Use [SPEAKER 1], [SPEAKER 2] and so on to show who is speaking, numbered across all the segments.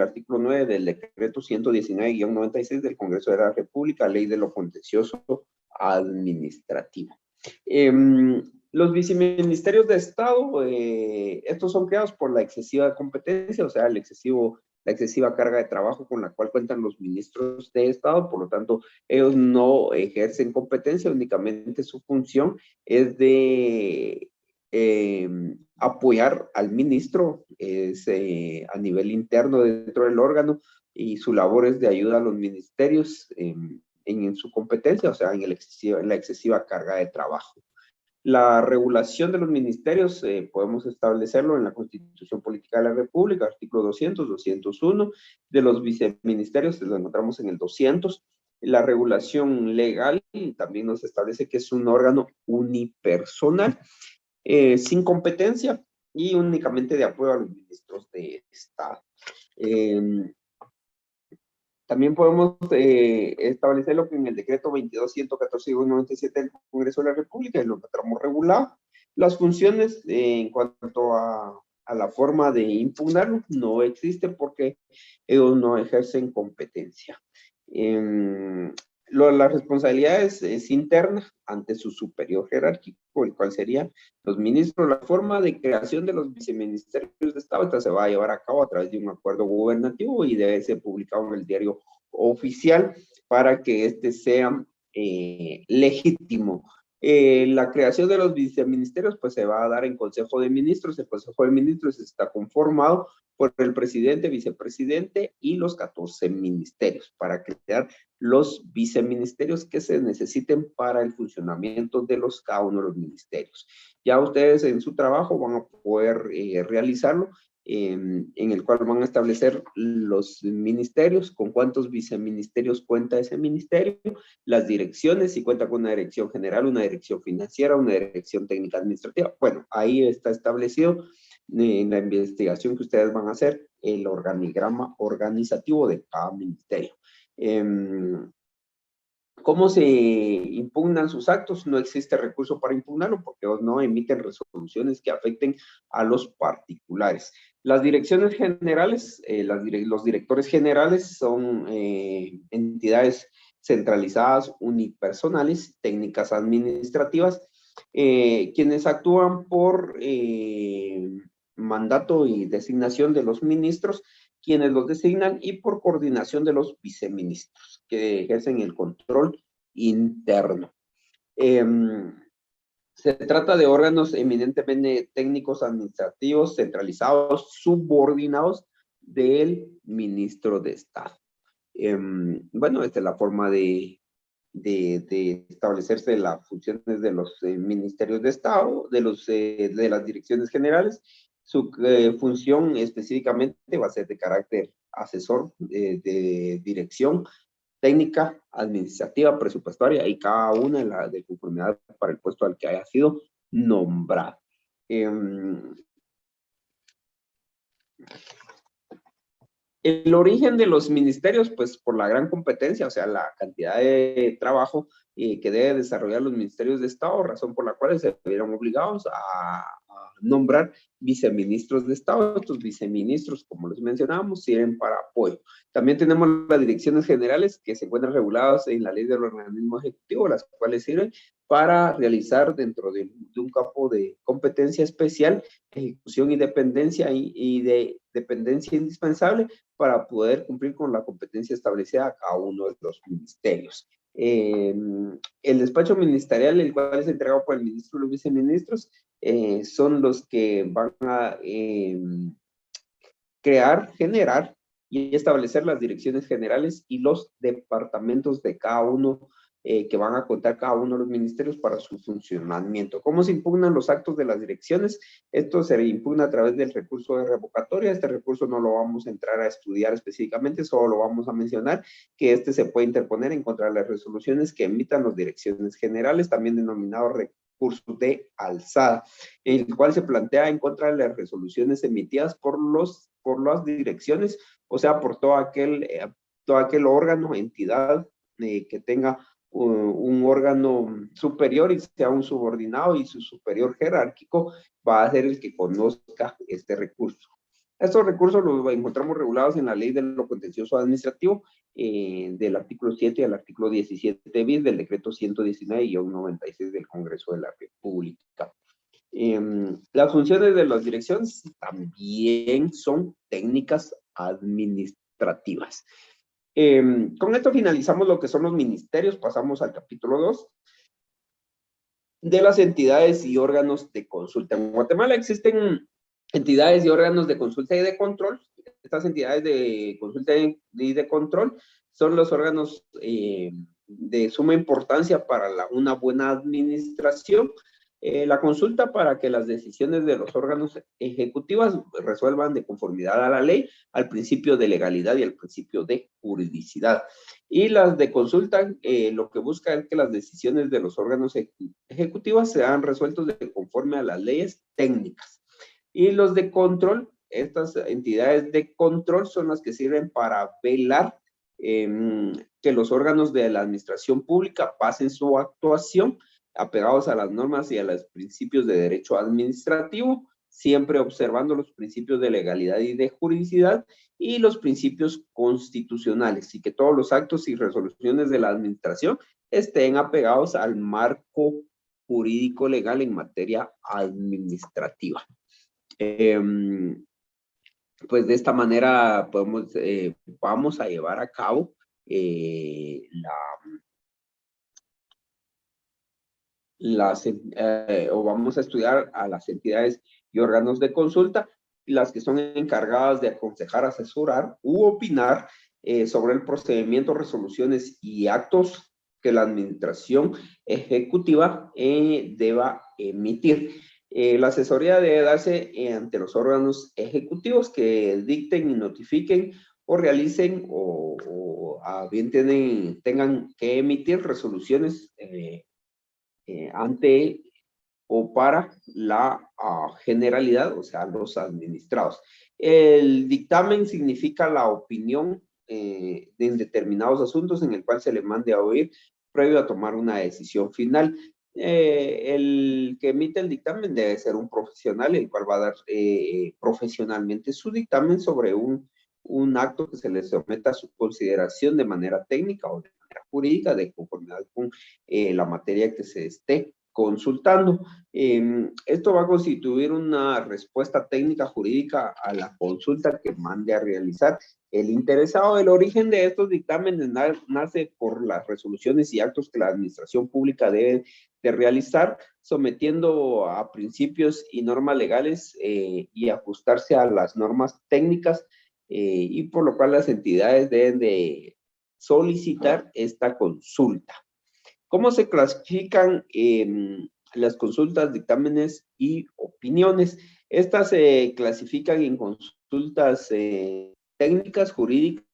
[SPEAKER 1] el artículo 9 del decreto 119-96 del Congreso de la República, Ley de lo Contencioso Administrativo. Los viceministerios de Estado, estos son creados por la excesiva competencia, o sea, la excesiva carga de trabajo con la cual cuentan los ministros de Estado. Por lo tanto, ellos no ejercen competencia, únicamente su función es de apoyar al ministro a nivel interno dentro del órgano, y su labor es de ayuda a los ministerios en su competencia, o sea, en la excesiva carga de trabajo. La regulación de los ministerios podemos establecerlo en la Constitución Política de la República, artículo 200, 201. De los viceministerios lo encontramos en el 200. La regulación legal también nos establece que es un órgano unipersonal, sin competencia y únicamente de apoyo a los ministros de Estado. También podemos establecer lo que en el decreto 22.114/97 del Congreso de la República, y lo encontramos regulado. Las funciones en cuanto a la forma de impugnarlo no existe porque ellos no ejercen competencia. La responsabilidad es interna ante su superior jerárquico, el cual serían los ministros. La forma de creación de los viceministerios de Estado, esta se va a llevar a cabo a través de un acuerdo gubernativo y debe ser publicado en el diario oficial para que este sea legítimo. La creación de los viceministerios pues se va a dar en Consejo de Ministros. El Consejo de Ministros está conformado por el presidente, vicepresidente y los 14 ministerios para crear los viceministerios que se necesiten para el funcionamiento de cada uno de los ministerios. Ya ustedes en su trabajo van a poder realizarlo, en el cual van a establecer los ministerios, con cuántos viceministerios cuenta ese ministerio, las direcciones, si cuenta con una dirección general, una dirección financiera, una dirección técnica administrativa. Bueno, ahí está establecido en la investigación que ustedes van a hacer el organigrama organizativo de cada ministerio. ¿Cómo se impugnan sus actos? No existe recurso para impugnarlo porque no emiten resoluciones que afecten a los particulares. Las direcciones generales, los directores generales son entidades centralizadas, unipersonales, técnicas administrativas, quienes actúan por mandato y designación de los ministros, quienes los designan, y por coordinación de los viceministros, que ejercen el control interno. Se trata de órganos eminentemente técnicos administrativos, centralizados, subordinados del ministro de Estado. Bueno, esta es la forma de establecerse las funciones de los ministerios de Estado, de las direcciones generales. Su función específicamente va a ser de carácter asesor, de dirección técnica, administrativa, presupuestaria, y cada una de conformidad para el puesto al que haya sido nombrado. El origen de los ministerios, pues por la gran competencia, o sea, la cantidad de trabajo que debe desarrollar los ministerios de Estado, razón por la cual se vieron obligados a nombrar viceministros de Estado. Estos viceministros, como les mencionábamos, sirven para apoyo. También tenemos las direcciones generales que se encuentran reguladas en la ley del organismo ejecutivo, las cuales sirven para realizar dentro de un campo de competencia especial, ejecución y dependencia y de dependencia indispensable para poder cumplir con la competencia establecida a cada uno de los ministerios. El despacho ministerial, el cual es entregado por el ministro y los viceministros, son los que van a crear, generar y establecer las direcciones generales y los departamentos de cada uno, que van a contar cada uno de los ministerios para su funcionamiento. ¿Cómo se impugnan los actos de las direcciones? Esto se impugna a través del recurso de revocatoria. Este recurso no lo vamos a entrar a estudiar específicamente, solo lo vamos a mencionar, que este se puede interponer en contra de las resoluciones que emitan las direcciones generales, también denominado recurso de alzada, el cual se plantea en contra de las resoluciones emitidas por las direcciones, o sea, por todo aquel órgano, entidad que tenga un órgano superior y sea un subordinado, y su superior jerárquico va a ser el que conozca este recurso. Estos recursos los encontramos regulados en la Ley de lo Contencioso Administrativo, del artículo 7 al artículo 17 bis del decreto 119-96 del Congreso de la República. Las funciones de las direcciones también son técnicas administrativas. Con esto finalizamos lo que son los ministerios, pasamos al capítulo 2 de las entidades y órganos de consulta. En Guatemala existen entidades y órganos de consulta y de control. Estas entidades de consulta y de control son los órganos de suma importancia para una buena administración. La consulta para que las decisiones de los órganos ejecutivos resuelvan de conformidad a la ley, al principio de legalidad y al principio de juridicidad. Y las de consulta, lo que busca es que las decisiones de los órganos ejecutivos sean resueltos de conforme a las leyes técnicas. Y los de control, estas entidades de control son las que sirven para velar que los órganos de la administración pública pasen su actuación apegados a las normas y a los principios de derecho administrativo, siempre observando los principios de legalidad y de juridicidad y los principios constitucionales, y que todos los actos y resoluciones de la administración estén apegados al marco jurídico legal en materia administrativa. Pues de esta manera vamos a llevar a cabo o vamos a estudiar a las entidades y órganos de consulta, las que son encargadas de aconsejar, asesorar u opinar sobre el procedimiento, resoluciones y actos que la administración ejecutiva deba emitir. La asesoría debe darse ante los órganos ejecutivos que dicten y notifiquen o realicen o a bien tengan que emitir resoluciones ante o para la generalidad, o sea, los administrados. El dictamen significa la opinión en determinados asuntos en el cual se le mande a oír previo a tomar una decisión final. El que emite el dictamen debe ser un profesional, el cual va a dar profesionalmente su dictamen sobre un acto que se le someta a su consideración de manera técnica o de manera jurídica, de conformidad con la materia que se esté consultando. Esto va a constituir una respuesta técnica jurídica a la consulta que mande a realizar el interesado. El origen de estos dictámenes nace por las resoluciones y actos que la administración pública debe de realizar, sometiendo a principios y normas legales y ajustarse a las normas técnicas, y por lo cual las entidades deben de solicitar esta consulta. ¿Cómo se clasifican las consultas, dictámenes y opiniones? Estas se clasifican en consultas técnicas, jurídicas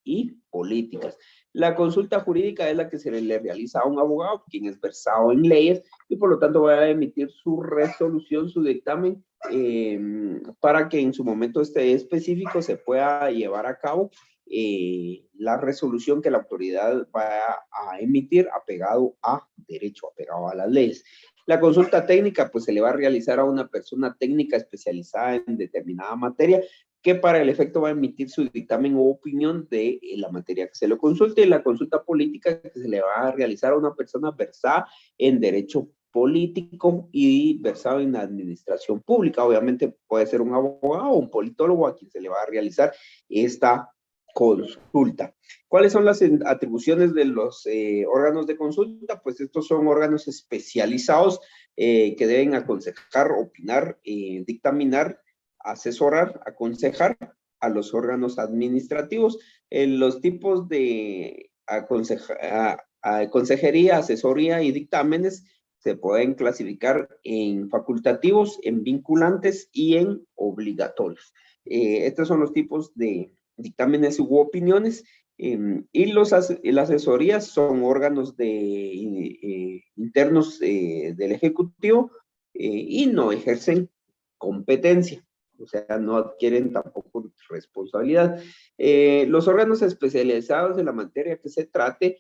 [SPEAKER 1] y políticas. La consulta jurídica es la que se le realiza a un abogado, quien es versado en leyes, y por lo tanto va a emitir su resolución, su dictamen, para que en su momento específico se pueda llevar a cabo la resolución que la autoridad va a emitir apegado a derecho, apegado a las leyes. La consulta técnica, pues se le va a realizar a una persona técnica especializada en determinada materia, que para el efecto va a emitir su dictamen o opinión de la materia que se le consulte. Y la consulta política, que se le va a realizar a una persona versada en derecho político y versado en la administración pública. Obviamente puede ser un abogado o un politólogo a quien se le va a realizar esta consulta. ¿Cuáles son las atribuciones de los órganos de consulta? Pues estos son órganos especializados que deben aconsejar, opinar, dictaminar, asesorar, aconsejar a los órganos administrativos. Los tipos de consejería, asesoría y dictámenes se pueden clasificar en facultativos, en vinculantes y en obligatorios. Estos son los tipos de dictámenes u opiniones, y las asesorías son órganos internos del Ejecutivo y no ejercen competencia, o sea, no adquieren tampoco responsabilidad. Los órganos especializados en la materia que se trate,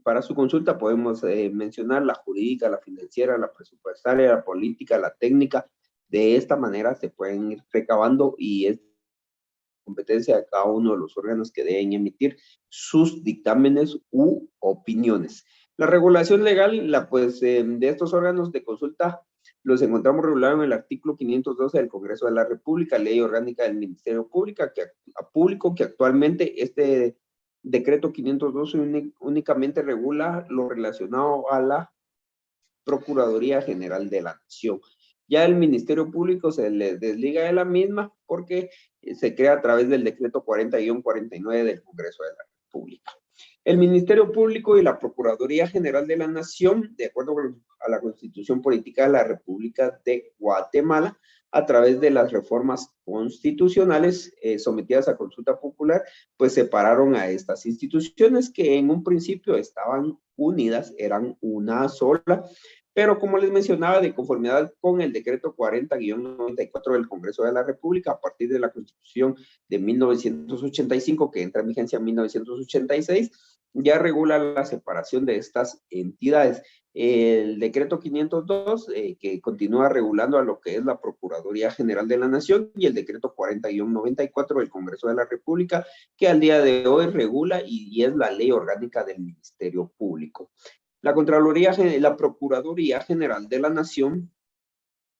[SPEAKER 1] para su consulta podemos mencionar la jurídica, la financiera, la presupuestaria, la política, la técnica, De esta manera se pueden ir recabando y es competencia de cada uno de los órganos que deben emitir sus dictámenes u opiniones. La regulación legal, de estos órganos de consulta los encontramos regulados en el artículo 512 del Congreso de la República, Ley Orgánica del Ministerio Público, que actualmente este decreto 512 únicamente regula lo relacionado a la Procuraduría General de la Nación. Ya el Ministerio Público se le desliga de la misma porque se crea a través del decreto 40-49 del Congreso de la República. El Ministerio Público y la Procuraduría General de la Nación, de acuerdo a la Constitución Política de la República de Guatemala, a través de las reformas constitucionales sometidas a consulta popular, pues separaron a estas instituciones que en un principio estaban unidas, eran una sola, pero como les mencionaba, de conformidad con el decreto 40-94 del Congreso de la República, a partir de la Constitución de 1985, que entra en vigencia en 1986, ya regula la separación de estas entidades. El decreto 502, que continúa regulando a lo que es la Procuraduría General de la Nación, y el decreto 40-94 del Congreso de la República, que al día de hoy regula y es la ley orgánica del Ministerio Público. La Procuraduría General de la Nación,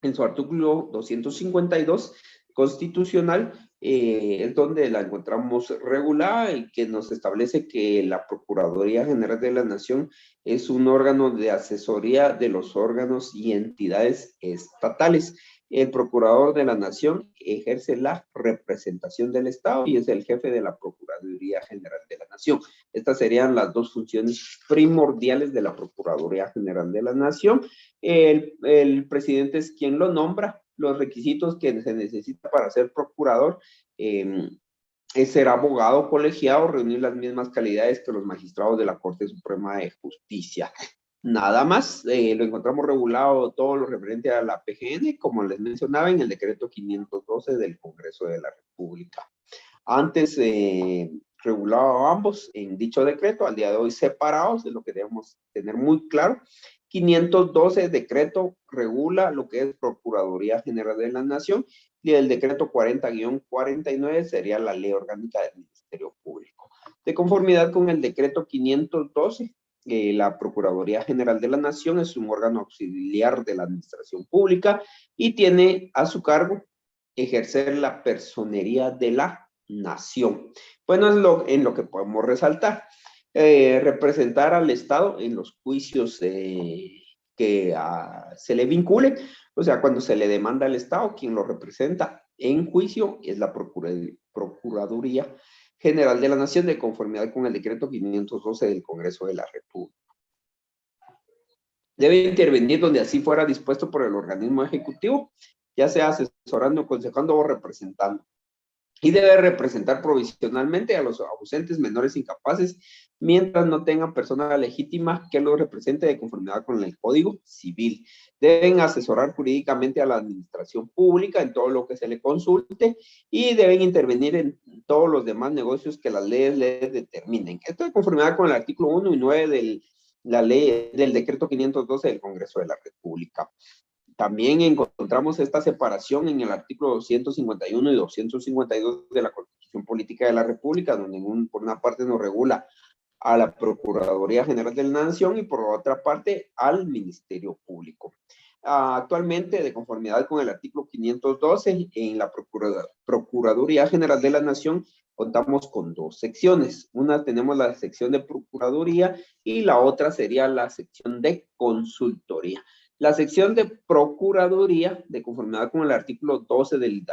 [SPEAKER 1] en su artículo 252 constitucional, es donde la encontramos regulada y que nos establece que la Procuraduría General de la Nación es un órgano de asesoría de los órganos y entidades estatales. El Procurador de la Nación ejerce la representación del Estado y es el jefe de la Procuraduría General de la Nación. Estas serían las dos funciones primordiales de la Procuraduría General de la Nación. El presidente es quien lo nombra. Los requisitos que se necesita para ser procurador es ser abogado colegiado, reunir las mismas calidades que los magistrados de la Corte Suprema de Justicia. Nada más, lo encontramos regulado todo lo referente a la PGN, como les mencionaba, en el decreto 512 del Congreso de la República. Antes regulaba ambos en dicho decreto, al día de hoy separados, es lo que debemos tener muy claro. 512 decreto regula lo que es Procuraduría General de la Nación y el decreto 40-49 sería la ley orgánica del Ministerio Público. De conformidad con el decreto 512, la Procuraduría General de la Nación es un órgano auxiliar de la administración pública y tiene a su cargo ejercer la personería de la nación. Bueno, es en lo que podemos resaltar. Representar al Estado en los juicios que se le vincule, o sea, cuando se le demanda al Estado, quien lo representa en juicio es la Procuraduría General de la Nación, de conformidad con el decreto 512 del Congreso de la República. Debe intervenir donde así fuera dispuesto por el organismo ejecutivo, ya sea asesorando, aconsejando o representando. Y debe representar provisionalmente a los ausentes, menores, incapaces, mientras no tengan persona legítima que los represente de conformidad con el Código Civil. Deben asesorar jurídicamente a la administración pública en todo lo que se le consulte y deben intervenir en todos los demás negocios que las leyes les determinen. Esto de conformidad con el artículo 1 y 9 de la ley del decreto 512 del Congreso de la República. También encontramos esta separación en el artículo 251 y 252 de la Constitución Política de la República, donde por una parte nos regula a la Procuraduría General de la Nación y por otra parte al Ministerio Público. Actualmente, de conformidad con el artículo 512, en la Procuraduría General de la Nación contamos con dos secciones. Una tenemos la sección de Procuraduría y la otra sería la sección de Consultoría. La sección de Procuraduría, de conformidad con el artículo 12 del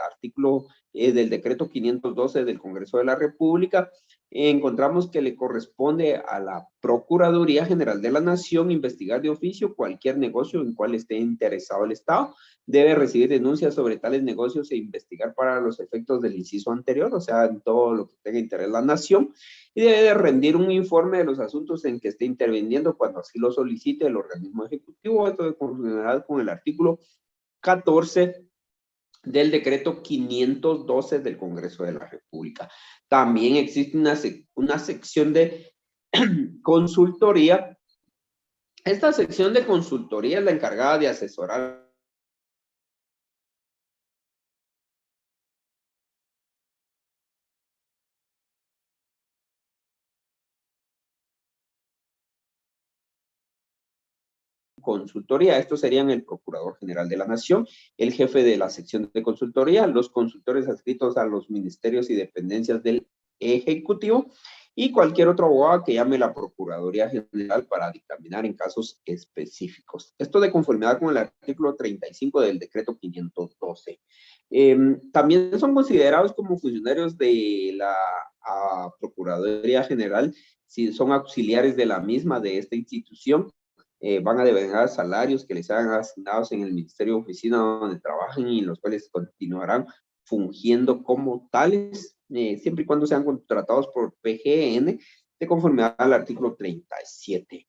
[SPEAKER 1] decreto 512 del Congreso de la República, encontramos que le corresponde a la Procuraduría General de la Nación investigar de oficio cualquier negocio en cual esté interesado el Estado. Debe recibir denuncias sobre tales negocios e investigar para los efectos del inciso anterior, o sea, en todo lo que tenga interés la nación, y debe de rendir un informe de los asuntos en que esté interviniendo cuando así lo solicite el organismo ejecutivo. Esto de conformidad con el artículo 14 del decreto 512 del Congreso de la República. También existe una sección de consultoría. Esta sección de consultoría es la encargada de asesorar consultoría. Estos serían el Procurador General de la Nación, el jefe de la sección de consultoría, los consultores adscritos a los ministerios y dependencias del Ejecutivo y cualquier otro abogado que llame la Procuraduría General para dictaminar en casos específicos. Esto de conformidad con el artículo 35 del decreto 512. También son considerados como funcionarios de la Procuraduría General si son auxiliares de la misma, de esta institución. Van a devengar salarios que les sean asignados en el Ministerio de Oficina donde trabajen y los cuales continuarán fungiendo como tales, siempre y cuando sean contratados por PGN, de conformidad al artículo 37.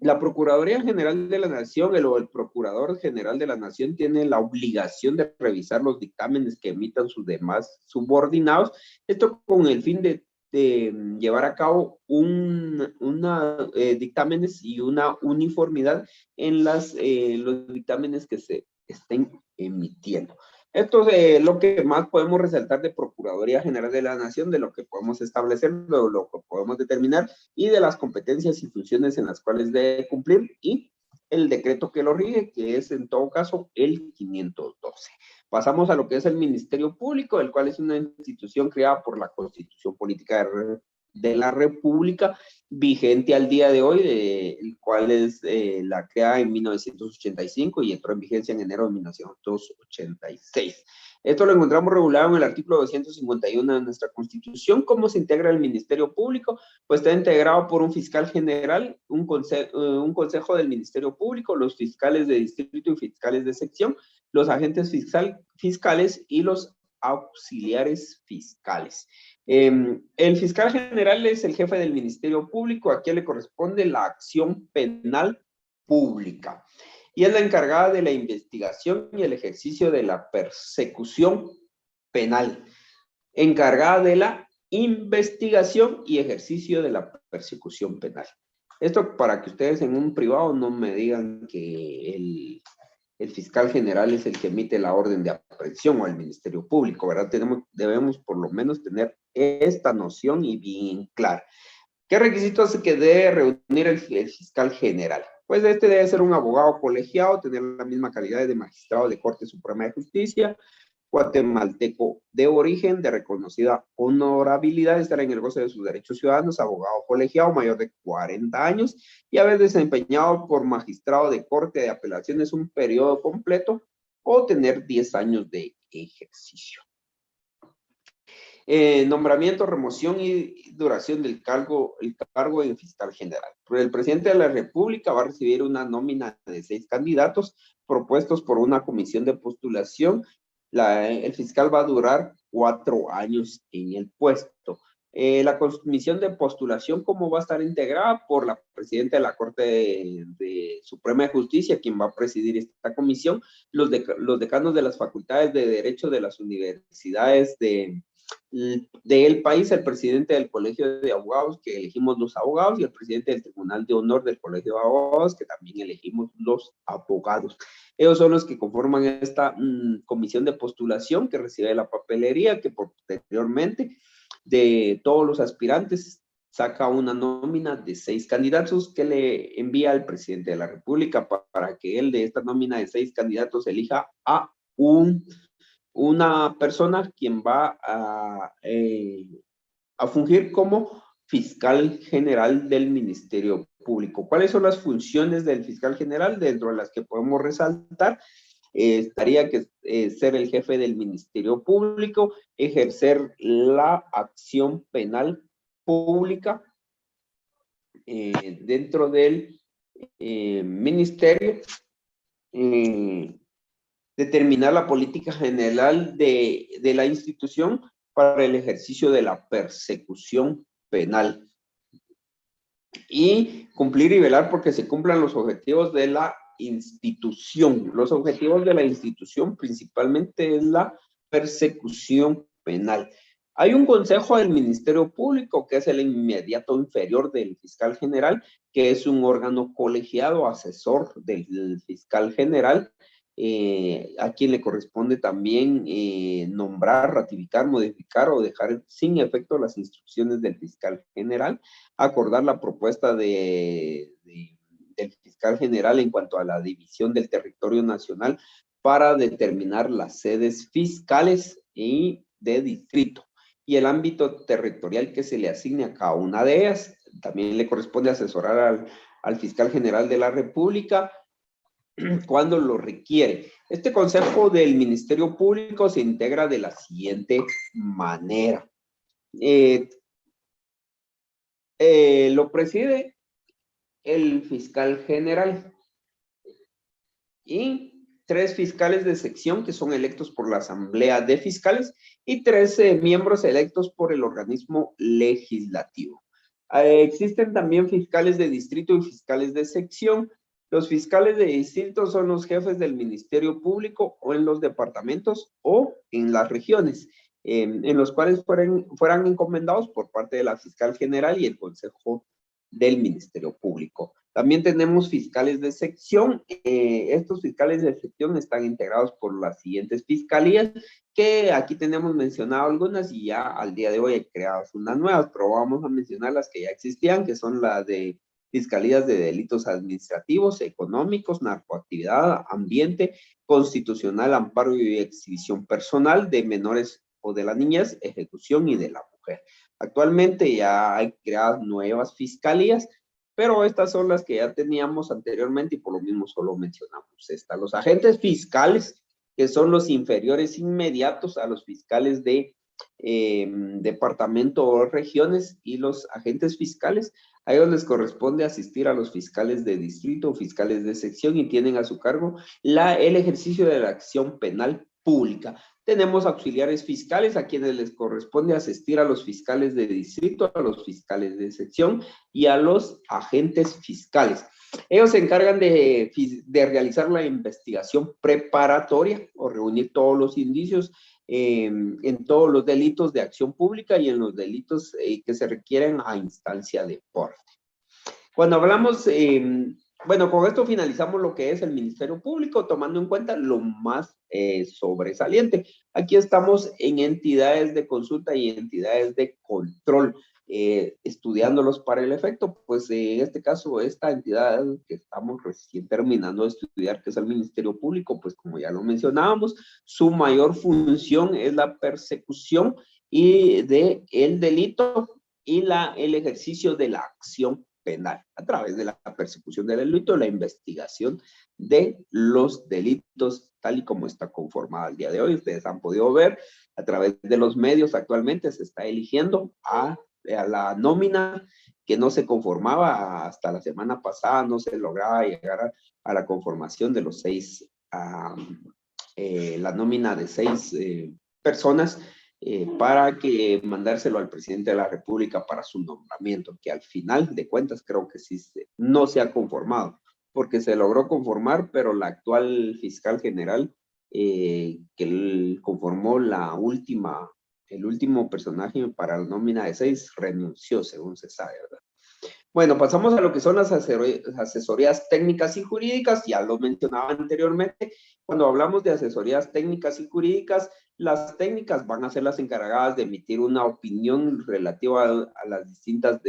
[SPEAKER 1] La Procuraduría General de la Nación, el Procurador General de la Nación tiene la obligación de revisar los dictámenes que emitan sus demás subordinados, esto con el fin de llevar a cabo dictámenes y una uniformidad en los dictámenes que se estén emitiendo. Esto es lo que más podemos resaltar de Procuraduría General de la Nación, de lo que podemos establecer, de lo que podemos determinar y de las competencias y funciones en las cuales debe cumplir y el decreto que lo rige, que es en todo caso el 512. Pasamos a lo que es el Ministerio Público, el cual es una institución creada por la Constitución Política de la República, vigente al día de hoy, el cual es la crea en 1985 y entró en vigencia en enero de 1986. Esto lo encontramos regulado en el artículo 251 de nuestra Constitución. ¿Cómo se integra el Ministerio Público? Pues está integrado por un fiscal general, un consejo del Ministerio Público, los fiscales de distrito y fiscales de sección, los agentes fiscales y los auxiliares fiscales. El fiscal general es el jefe del Ministerio Público, a quien le corresponde la acción penal pública y es la encargada de la investigación y el ejercicio de la persecución penal, encargada de la investigación y ejercicio de la persecución penal. Esto para que ustedes en un privado no me digan que el fiscal general es el que emite la orden de aprehensión o el Ministerio Público, ¿verdad? Debemos por lo menos tener esta noción y bien clara. ¿Qué requisitos que debe reunir el fiscal general? Pues este debe ser un abogado colegiado, tener la misma calidad de magistrado de Corte Suprema de Justicia, guatemalteco de origen, de reconocida honorabilidad, estar en el goce de sus derechos ciudadanos, abogado colegiado mayor de 40 años y haber desempeñado por magistrado de Corte de Apelaciones un periodo completo o tener 10 años de ejercicio. Nombramiento, remoción y duración del cargo en fiscal general. El presidente de la República va a recibir una nómina de 6 candidatos propuestos por una comisión de postulación. El fiscal va a durar 4 años en el puesto. La comisión de postulación, ¿cómo va a estar integrada? Por la presidenta de la Corte de Suprema de Justicia, quien va a presidir esta comisión, los decanos de las facultades de Derecho de las universidades del país, el presidente del Colegio de Abogados, que elegimos los abogados, y el presidente del Tribunal de Honor del Colegio de Abogados, que también elegimos los abogados. Ellos son los que conforman esta comisión de postulación que recibe la papelería, que posteriormente de todos los aspirantes saca una nómina de 6 candidatos que le envía al presidente de la República para que él de esta nómina de 6 candidatos elija a una persona quien va a fungir como fiscal general del Ministerio Público. ¿Cuáles son las funciones del fiscal general? Dentro de las que podemos resaltar, estaría que ser el jefe del Ministerio Público, ejercer la acción penal pública dentro del ministerio, determinar la política general de la institución para el ejercicio de la persecución penal y cumplir y velar porque se cumplan los objetivos de la institución. Los objetivos de la institución principalmente es la persecución penal. Hay un consejo del Ministerio Público que es el inmediato inferior del fiscal general, que es un órgano colegiado asesor del fiscal general, a quien le corresponde también nombrar, ratificar, modificar o dejar sin efecto las instrucciones del fiscal general, acordar la propuesta de del fiscal general en cuanto a la división del territorio nacional para determinar las sedes fiscales y de distrito y el ámbito territorial que se le asigne a cada una de ellas. También le corresponde asesorar al fiscal general de la República cuando lo requiere. Este consejo del Ministerio Público se integra de la siguiente manera. Lo preside el fiscal general y 3 fiscales de sección que son electos por la Asamblea de Fiscales y 13 miembros electos por el organismo legislativo. Existen también fiscales de distrito y fiscales de sección. Los fiscales de distrito son los jefes del Ministerio Público o en los departamentos o en las regiones, en los cuales fueran encomendados por parte de la fiscal general y el Consejo del Ministerio Público. También tenemos fiscales de sección. Estos fiscales de sección están integrados por las siguientes fiscalías, que aquí tenemos mencionado algunas y ya al día de hoy hay creadas unas nuevas, pero vamos a mencionar las que ya existían, que son las de fiscalías de delitos administrativos, económicos, narcoactividad, ambiente, constitucional, amparo y exhibición personal de menores o de la niñez, ejecución y de la mujer. Actualmente ya hay creadas nuevas fiscalías, pero estas son las que ya teníamos anteriormente y por lo mismo solo mencionamos esta. Los agentes fiscales, que son los inferiores inmediatos a los fiscales de departamento o regiones, y los agentes fiscales, a ellos les corresponde asistir a los fiscales de distrito o fiscales de sección y tienen a su cargo el ejercicio de la acción penal pública. Tenemos auxiliares fiscales a quienes les corresponde asistir a los fiscales de distrito, a los fiscales de sección y a los agentes fiscales. Ellos se encargan de realizar la investigación preparatoria o reunir todos los indicios en todos los delitos de acción pública y en los delitos que se requieren a instancia de porte. Cuando hablamos, bueno, con esto finalizamos lo que es el Ministerio Público, tomando en cuenta lo más sobresaliente. Aquí estamos en entidades de consulta y entidades de control, estudiándolos para el efecto. Pues en este caso, esta entidad que estamos recién terminando de estudiar, que es el Ministerio Público, pues como ya lo mencionábamos, su mayor función es la persecución y el delito y el ejercicio de la acción penal a través de la persecución del delito, la investigación de los delitos, tal y como está conformada al día de hoy. Ustedes han podido ver a través de los medios actualmente se está eligiendo a la nómina que no se conformaba hasta la semana pasada, no se lograba llegar a la conformación de los 6, la nómina de 6 personas para que mandárselo al presidente de la República para su nombramiento, que al final de cuentas creo que sí no se ha conformado, porque se logró conformar, pero la actual fiscal general que conformó el último personaje para la nómina de 6 renunció, según se sabe, ¿verdad? Bueno, pasamos a lo que son las asesorías técnicas y jurídicas. Ya lo mencionaba anteriormente. Cuando hablamos de asesorías técnicas y jurídicas, las técnicas van a ser las encargadas de emitir una opinión relativa a las distintas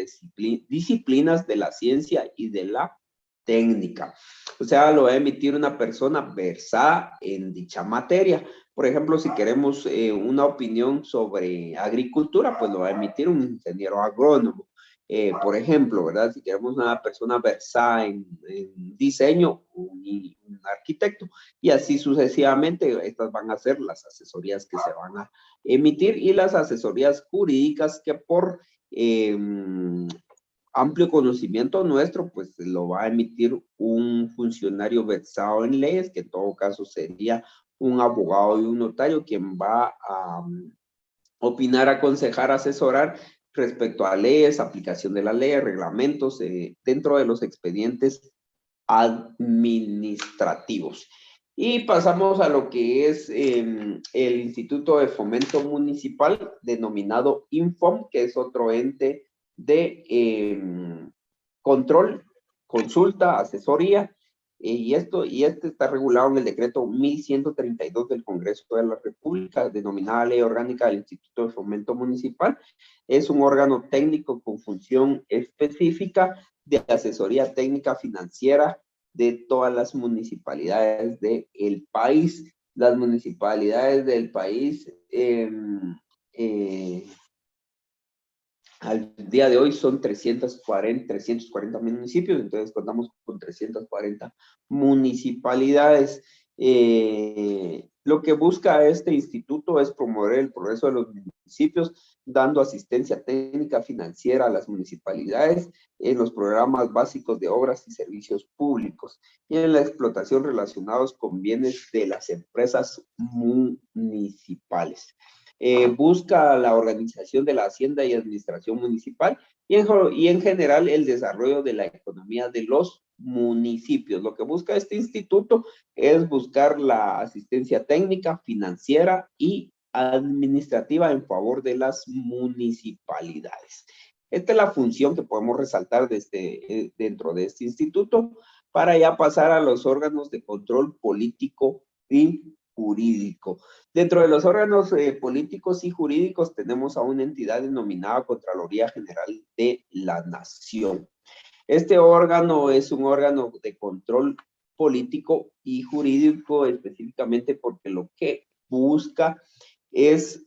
[SPEAKER 1] disciplinas de la ciencia y de la técnica. O sea, lo va a emitir una persona versada en dicha materia. Por ejemplo, si queremos una opinión sobre agricultura, pues lo va a emitir un ingeniero agrónomo. Por ejemplo, ¿verdad? Si queremos una persona versada en diseño, un arquitecto, y así sucesivamente, estas van a ser las asesorías que se van a emitir y las asesorías jurídicas que por amplio conocimiento nuestro, pues lo va a emitir un funcionario versado en leyes, que en todo caso sería un abogado y un notario quien va a opinar, aconsejar, asesorar respecto a leyes, aplicación de las leyes, reglamentos dentro de los expedientes administrativos. Y pasamos a lo que es el Instituto de Fomento Municipal, denominado INFOM, que es otro ente de control, consulta, asesoría, y este está regulado en el decreto 1132 del Congreso de la República, denominada Ley Orgánica del Instituto de Fomento Municipal. Es un órgano técnico con función específica de asesoría técnica financiera de todas las municipalidades del país. Las municipalidades del país al día de hoy son 340 municipios, entonces contamos con 340 municipalidades. Lo que busca este instituto es promover el progreso de los municipios, dando asistencia técnica financiera a las municipalidades en los programas básicos de obras y servicios públicos y en la explotación relacionados con bienes de las empresas municipales. Busca la organización de la hacienda y administración municipal y en general el desarrollo de la economía de los municipios. Lo que busca este instituto es buscar la asistencia técnica, financiera y administrativa en favor de las municipalidades. Esta es la función que podemos resaltar dentro de este instituto para ya pasar a los órganos de control político y jurídico. Dentro de los órganos políticos y jurídicos tenemos a una entidad denominada Contraloría General de la Nación. Este órgano es un órgano de control político y jurídico específicamente porque lo que busca es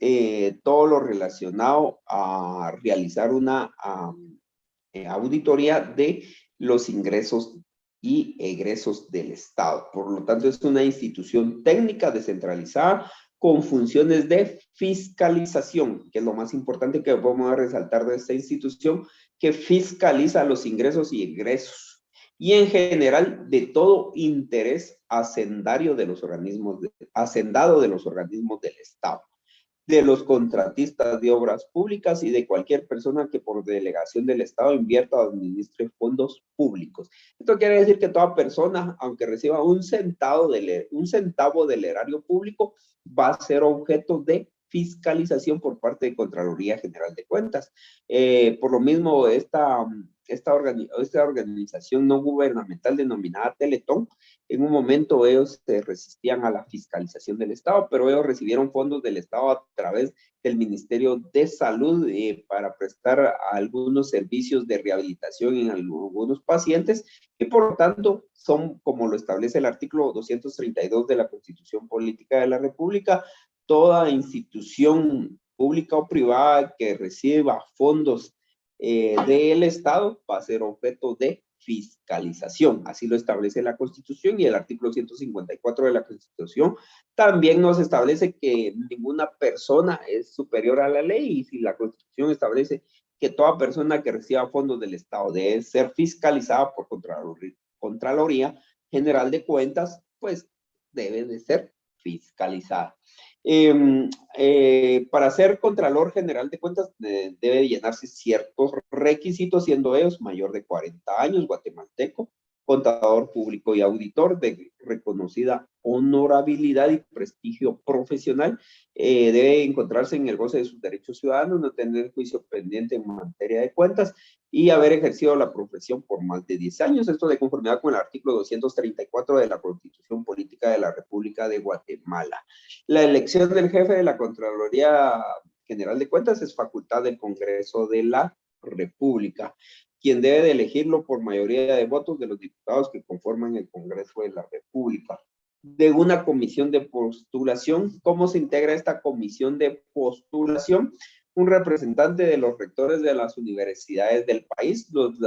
[SPEAKER 1] todo lo relacionado a realizar una auditoría de los ingresos y egresos del Estado. Por lo tanto, es una institución técnica descentralizada con funciones de fiscalización, que es lo más importante que podemos resaltar de esta institución, que fiscaliza los ingresos y egresos, y en general de todo interés hacendado de los organismos del Estado, de los contratistas de obras públicas y de cualquier persona que por delegación del Estado invierta o administre fondos públicos. Esto quiere decir que toda persona, aunque reciba un centavo del erario público, va a ser objeto de fiscalización por parte de Contraloría General de Cuentas. Por lo mismo, esta organización no gubernamental denominada Teletón, en un momento ellos se resistían a la fiscalización del Estado, pero ellos recibieron fondos del Estado a través del Ministerio de Salud para prestar algunos servicios de rehabilitación en algunos pacientes y por lo tanto son, como lo establece el artículo 232 de la Constitución Política de la República, toda institución pública o privada que reciba fondos del Estado va a ser objeto de fiscalización. Así lo establece la Constitución y el artículo 154 de la Constitución también nos establece que ninguna persona es superior a la ley y si la Constitución establece que toda persona que reciba fondos del Estado debe ser fiscalizada por Contraloría General de Cuentas, pues debe de ser fiscalizada. Para ser Contralor General de Cuentas debe llenarse ciertos requisitos, siendo ellos mayor de 40 años, guatemalteco, contador público y auditor de reconocida honorabilidad y prestigio profesional, debe encontrarse en el goce de sus derechos ciudadanos, no tener juicio pendiente en materia de cuentas y haber ejercido la profesión por más de 10 años, esto de conformidad con el artículo 234 de la Constitución Política de la República de Guatemala. La elección del jefe de la Contraloría General de Cuentas es facultad del Congreso de la República, quien debe de elegirlo por mayoría de votos de los diputados que conforman el Congreso de la República. De una comisión de postulación, ¿cómo se integra esta comisión de postulación? Un representante de los rectores de las universidades del país, los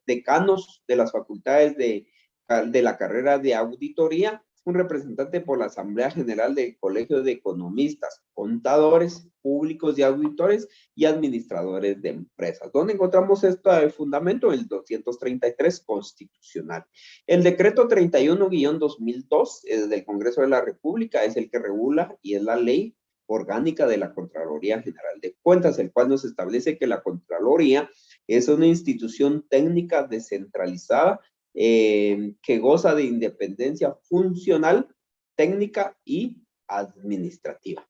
[SPEAKER 1] decanos de las facultades de la carrera de auditoría, un representante por la Asamblea General del Colegio de Economistas, Contadores Públicos y Auditores y Administradores de Empresas. ¿Dónde encontramos este fundamento? El 233 constitucional. El decreto 31-2002 del Congreso de la República es el que regula y es la ley orgánica de la Contraloría General de Cuentas, el cual nos establece que la Contraloría es una institución técnica descentralizada que goza de independencia funcional, técnica y administrativa,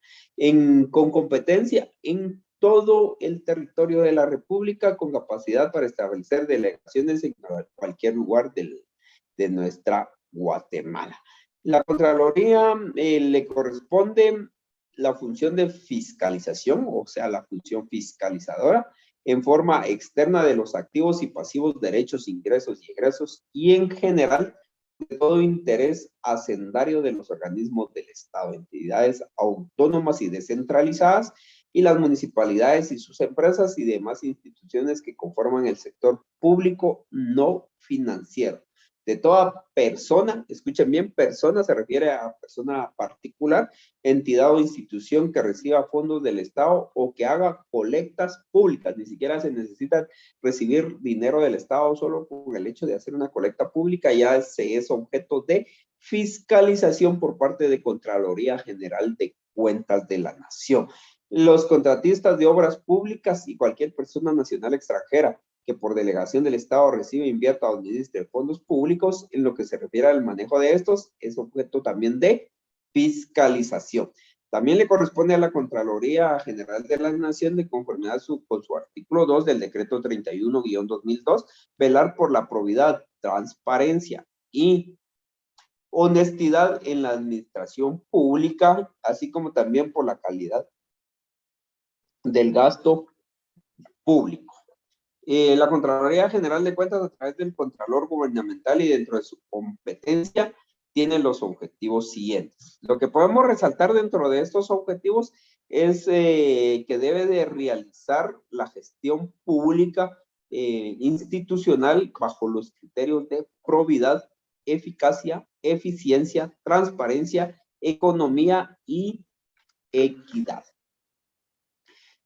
[SPEAKER 1] con competencia en todo el territorio de la República, con capacidad para establecer delegaciones en cualquier lugar de nuestra Guatemala. La Contraloría le corresponde la función de fiscalización, o sea, la función fiscalizadora, en forma externa de los activos y pasivos, derechos, ingresos y egresos, y en general de todo interés hacendario de los organismos del Estado, entidades autónomas y descentralizadas, y las municipalidades y sus empresas y demás instituciones que conforman el sector público no financiero. De toda persona, escuchen bien, persona se refiere a persona particular, entidad o institución que reciba fondos del Estado o que haga colectas públicas. Ni siquiera se necesita recibir dinero del Estado, solo con el hecho de hacer una colecta pública ya se es objeto de fiscalización por parte de Contraloría General de Cuentas de la Nación. Los contratistas de obras públicas y cualquier persona nacional extranjera que por delegación del Estado recibe, invierta o administre fondos públicos, en lo que se refiere al manejo de estos, es objeto también de fiscalización. También le corresponde a la Contraloría General de la Nación, de conformidad con su artículo 2 del decreto 31-2002, velar por la probidad, transparencia y honestidad en la administración pública, así como también por la calidad del gasto público. La Contraloría General de Cuentas, a través del Contralor Gubernamental y dentro de su competencia, tiene los objetivos siguientes. Lo que podemos resaltar dentro de estos objetivos es que debe de realizar la gestión pública institucional bajo los criterios de probidad, eficacia, eficiencia, transparencia, economía y equidad.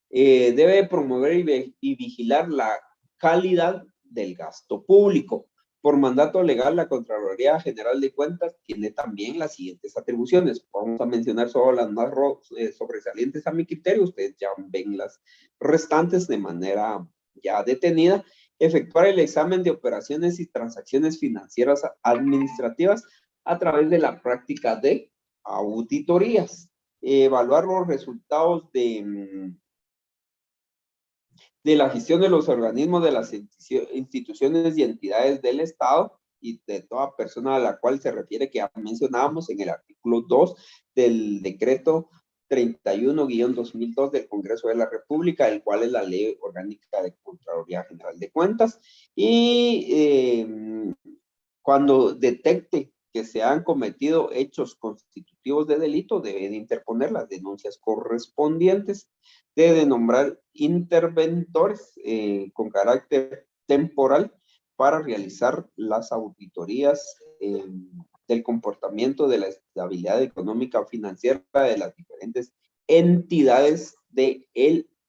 [SPEAKER 1] Debe promover y vigilar la calidad del gasto público. Por mandato legal, la Contraloría General de Cuentas tiene también las siguientes atribuciones. Vamos a mencionar solo las más sobresalientes a mi criterio. Ustedes ya ven las restantes de manera ya detenida. Efectuar el examen de operaciones y transacciones financieras administrativas a través de la práctica de auditorías. Evaluar los resultados de la gestión de los organismos de las instituciones y entidades del Estado y de toda persona a la cual se refiere, que ya mencionábamos en el artículo 2 del decreto 31-2002 del Congreso de la República, el cual es la Ley Orgánica de Contraloría General de Cuentas. Y cuando detecte que se han cometido hechos constitutivos de delito, debe de interponer las denuncias correspondientes, debe de nombrar interventores con carácter temporal para realizar las auditorías del comportamiento de la estabilidad económica o financiera de las diferentes entidades del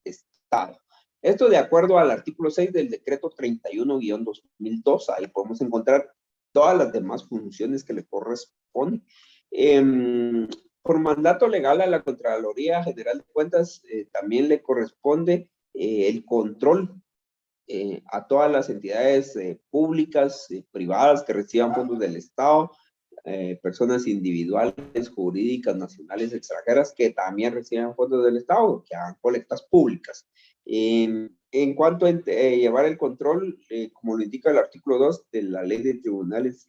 [SPEAKER 1] Estado. Esto de acuerdo al artículo 6 del decreto 31-2002, ahí podemos encontrar todas las demás funciones que le corresponden. Por mandato legal a la Contraloría General de Cuentas también le corresponde el control a todas las entidades públicas, privadas que reciban fondos del Estado, personas individuales, jurídicas, nacionales, extranjeras que también reciban fondos del Estado, que hagan colectas públicas. En cuanto a llevar el control, como lo indica el artículo 2 de la Ley de Tribunales,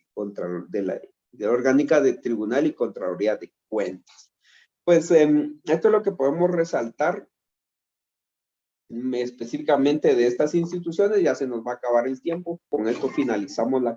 [SPEAKER 1] de la Orgánica de Tribunal y Contraloría de Cuentas. Pues esto es lo que podemos resaltar específicamente de estas instituciones. Ya se nos va a acabar el tiempo. Con esto finalizamos la